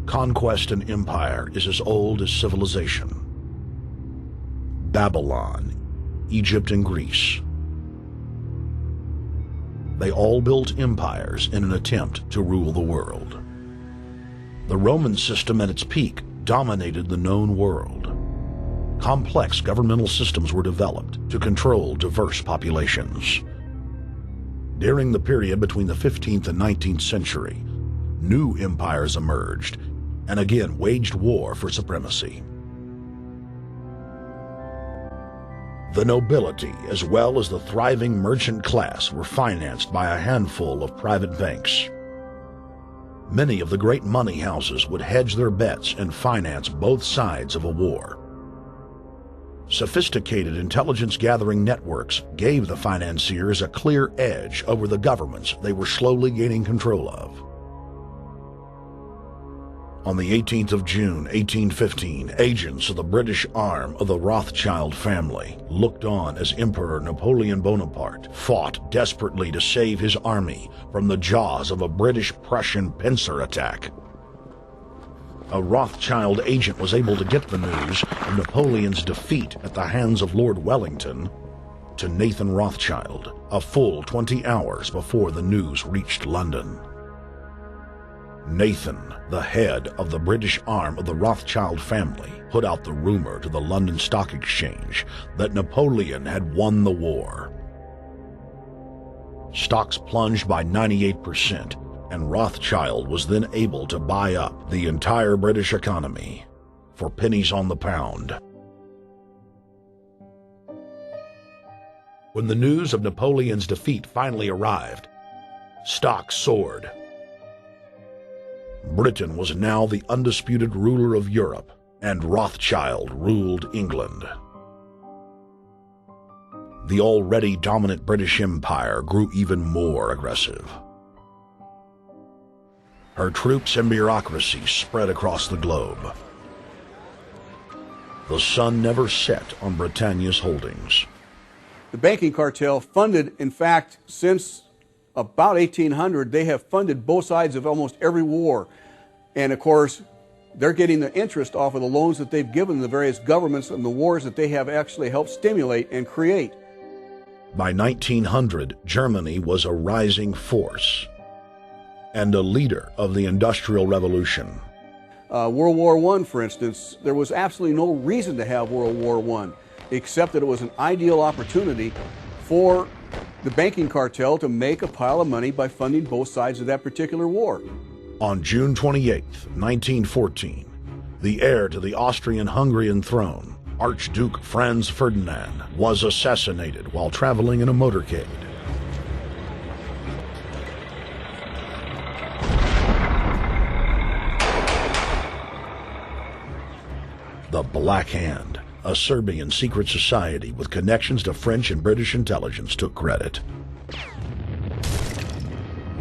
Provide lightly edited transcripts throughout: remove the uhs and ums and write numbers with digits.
Conquest and empire is as old as civilization. Babylon, Egypt, and Greece. They all built empires in an attempt to rule the world. The Roman system at its peak dominated the known world. Complex governmental systems were developed to control diverse populations. During the period between the 15th and 19th century, new empires emerged and again waged war for supremacy. The nobility, as well as the thriving merchant class, were financed by a handful of private banks. Many of the great money houses would hedge their bets and finance both sides of a war. Sophisticated intelligence-gathering networks gave the financiers a clear edge over the governments they were slowly gaining control of. On the 18th of June, 1815, agents of the British arm of the Rothschild family looked on as Emperor Napoleon Bonaparte fought desperately to save his army from the jaws of a British-Prussian pincer attack. A Rothschild agent was able to get the news of Napoleon's defeat at the hands of Lord Wellington to Nathan Rothschild a full 20 hours before the news reached London. Nathan, the head of the British arm of the Rothschild family, put out the rumor to the London Stock Exchange that Napoleon had won the war. Stocks plunged by 98%, and Rothschild was then able to buy up the entire British economy for pennies on the pound. When the news of Napoleon's defeat finally arrived, stocks soared. Britain was now the undisputed ruler of Europe, and Rothschild ruled England. The already dominant British Empire grew even more aggressive. Her troops and bureaucracy spread across the globe. The sun never set on Britannia's holdings. The banking cartel funded, in fact, since about 1800, they have funded both sides of almost every war. And of course, they're getting the interest off of the loans that they've given the various governments and the wars that they have actually helped stimulate and create. By 1900, Germany was a rising force and a leader of the Industrial Revolution. World War I, for instance, there was absolutely no reason to have World War I, except that it was an ideal opportunity for the banking cartel to make a pile of money by funding both sides of that particular war. On June 28, 1914, the heir to the Austrian-Hungarian throne, Archduke Franz Ferdinand, was assassinated while traveling in a motorcade. The Black Hand, a Serbian secret society with connections to French and British intelligence, took credit.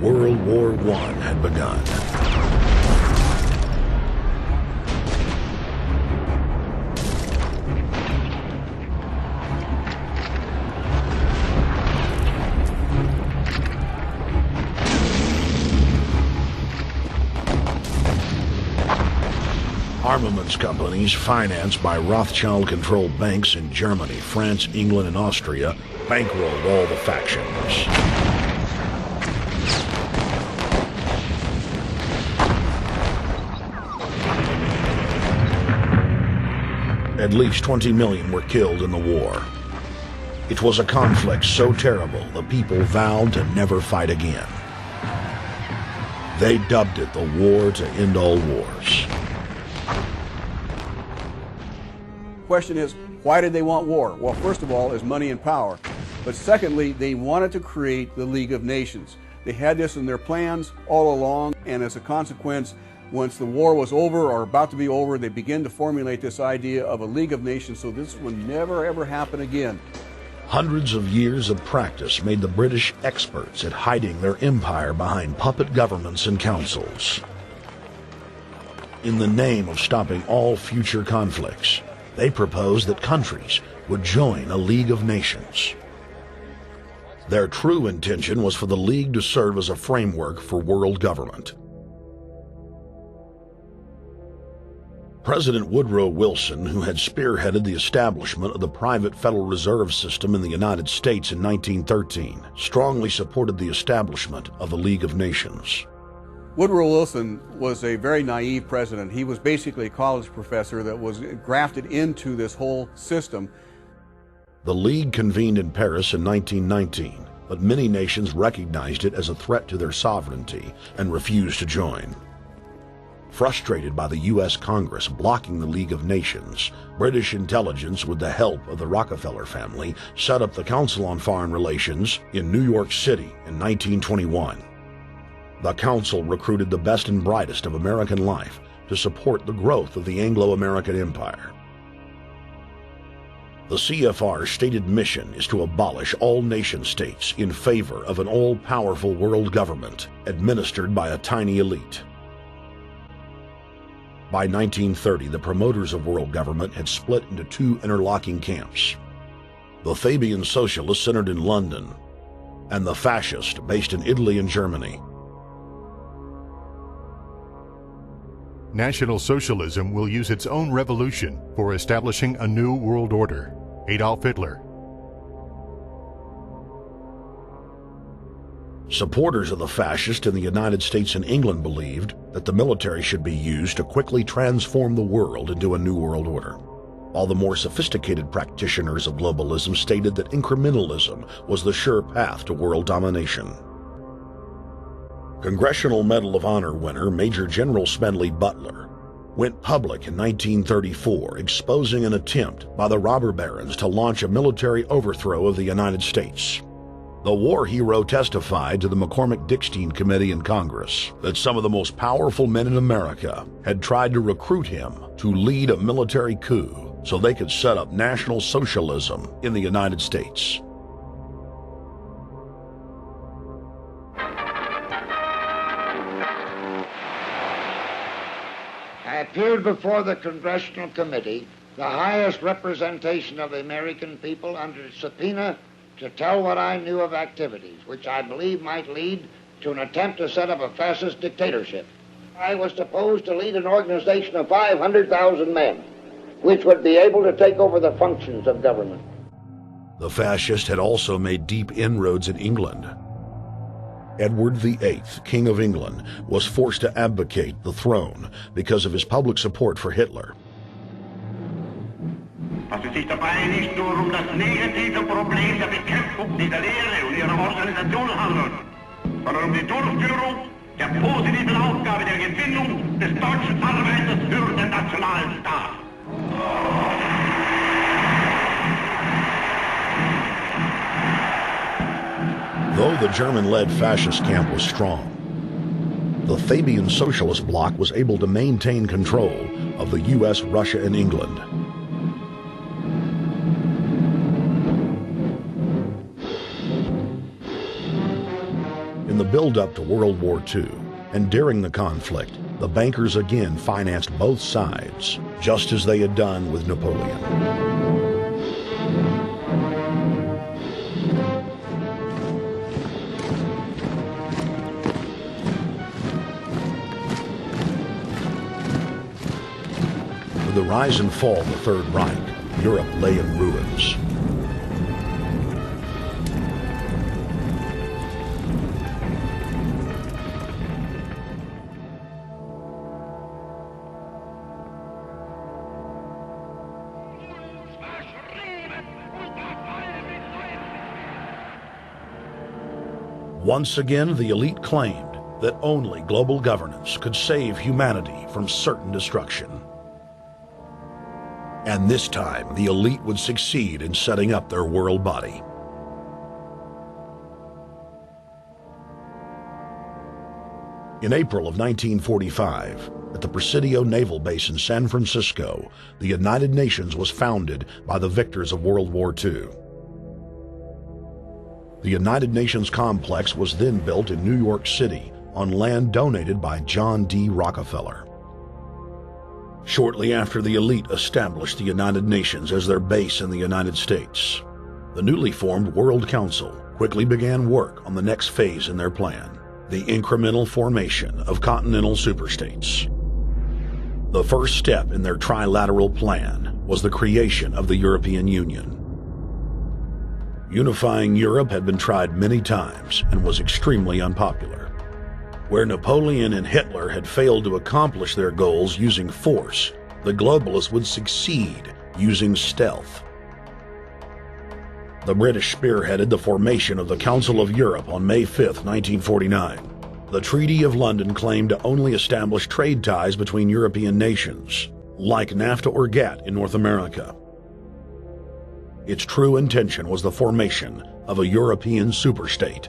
World War I had begun. Armaments companies financed by Rothschild-controlled banks in Germany, France, England, and Austria bankrolled all the factions. At least 20 million were killed in the war. It was a conflict so terrible the people vowed to never fight again. They dubbed it the war to end all wars. Question is, why did they want war? Well, first of all, is money and power. But secondly, they wanted to create the League of Nations. They had this in their plans all along, and as a consequence, once the war was over or about to be over, they began to formulate this idea of a League of Nations, so this would never ever happen again. Hundreds of years of practice made the British experts at hiding their empire behind puppet governments and councils. In the name of stopping all future conflicts, they proposed that countries would join a League of Nations. Their true intention was for the League to serve as a framework for world government. President Woodrow Wilson, who had spearheaded the establishment of the private Federal Reserve System in the United States in 1913, strongly supported the establishment of the League of Nations. Woodrow Wilson was a very naive president. He was basically a college professor that was grafted into this whole system. The League convened in Paris in 1919, but many nations recognized it as a threat to their sovereignty and refused to join. Frustrated by the U.S. Congress blocking the League of Nations, British intelligence, with the help of the Rockefeller family, set up the Council on Foreign Relations in New York City in 1921. The Council recruited the best and brightest of American life to support the growth of the Anglo-American Empire. The CFR's stated mission is to abolish all nation-states in favor of an all-powerful world government administered by a tiny elite. By 1930, the promoters of world government had split into two interlocking camps: the Fabian socialists centered in London, and the fascists based in Italy and Germany. National Socialism will use its own revolution for establishing a new world order. Adolf Hitler. Supporters of the fascists in the United States and England believed that the military should be used to quickly transform the world into a new world order, while the more sophisticated practitioners of globalism stated that incrementalism was the sure path to world domination. Congressional Medal of Honor winner Major General Smedley Butler went public in 1934, exposing an attempt by the robber barons to launch a military overthrow of the United States. The war hero testified to the McCormick-Dickstein Committee in Congress that some of the most powerful men in America had tried to recruit him to lead a military coup so they could set up National Socialism in the United States. I appeared before the Congressional Committee, the highest representation of the American people, under subpoena to tell what I knew of activities which I believe might lead to an attempt to set up a fascist dictatorship. I was supposed to lead an organization of 500,000 men, which would be able to take over the functions of government. The fascists had also made deep inroads in England. Edward VIII, King of England, was forced to abdicate the throne because of his public support for Hitler. Was es sich dabei nicht nur das negative Problem der Bekämpfung dieser Lehre und ihrer Organisation handelt, sondern die Durchführung der positiven Aufgabe der Gewinnung des deutschen Arbeiters für den nationalen Staat. Though the German-led fascist camp was strong, the Fabian Socialist bloc was able to maintain control of the U.S., Russia, and England. In the build-up to World War II, and during the conflict, the bankers again financed both sides, just as they had done with Napoleon. With the rise and fall of the Third Reich, Europe lay in ruins. Once again, the elite claimed that only global governance could save humanity from certain destruction. And this time, the elite would succeed in setting up their world body. In April of 1945, at the Presidio Naval Base in San Francisco, the United Nations was founded by the victors of World War II. The United Nations complex was then built in New York City on land donated by John D. Rockefeller. Shortly after the elite established the United Nations as their base in the United States, the newly formed World Council quickly began work on the next phase in their plan, the incremental formation of continental superstates. The first step in their trilateral plan was the creation of the European Union. Unifying Europe had been tried many times and was extremely unpopular. Where Napoleon and Hitler had failed to accomplish their goals using force, the globalists would succeed using stealth. The British spearheaded the formation of the Council of Europe on May 5, 1949. The Treaty of London claimed to only establish trade ties between European nations, like NAFTA or GATT in North America. Its true intention was the formation of a European superstate.